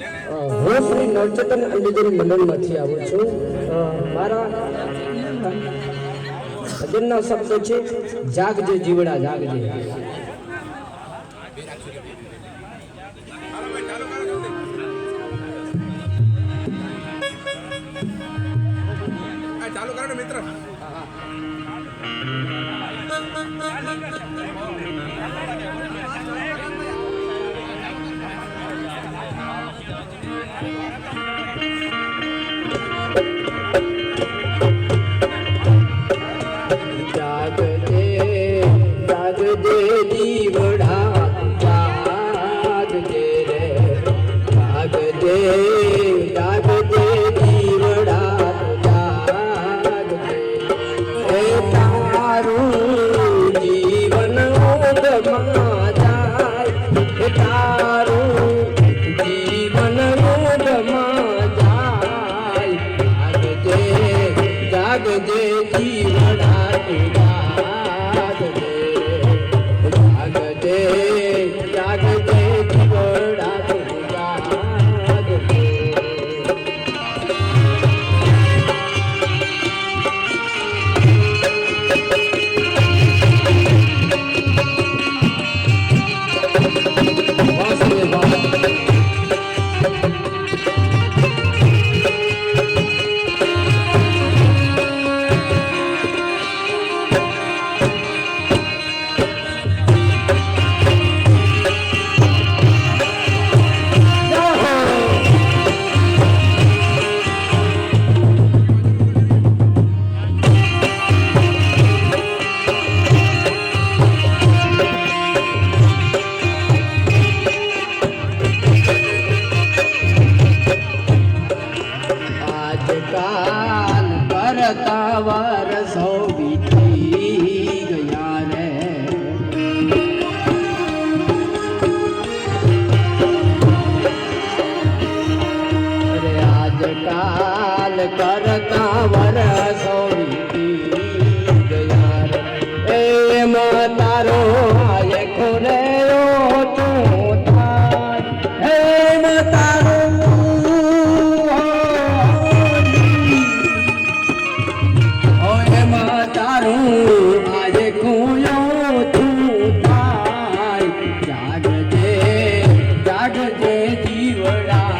હું શ્રી નવચેતન અંબેજન મંડળમાંથી આવું છું. મારા ભજનના શબ્દો છે જાગજે જીવડા જાગજે. ચાલુ કરો ને મિત્ર. જાગજે જાગજે જીવડા જાગજે રે જાગજે જાગજે જીવડા જાગજે. એ તારું જીવન ઉગમાં જાય, એ તારું જીવન ઉગમાં જાય. જાગજે જીવડા જાગજે જાગજે જાગજે જીવડા જાગજે. આજકાલ કરતા વરસો વીતી ગયા રે. અરે આજકાલ કરતા વરસો વીતી ગયા રે. એમાં તારો આયે ખોરે તું થાય, એમાં તારો આજે ખોયો તું થાય. જાગજે જાગજે જીવડા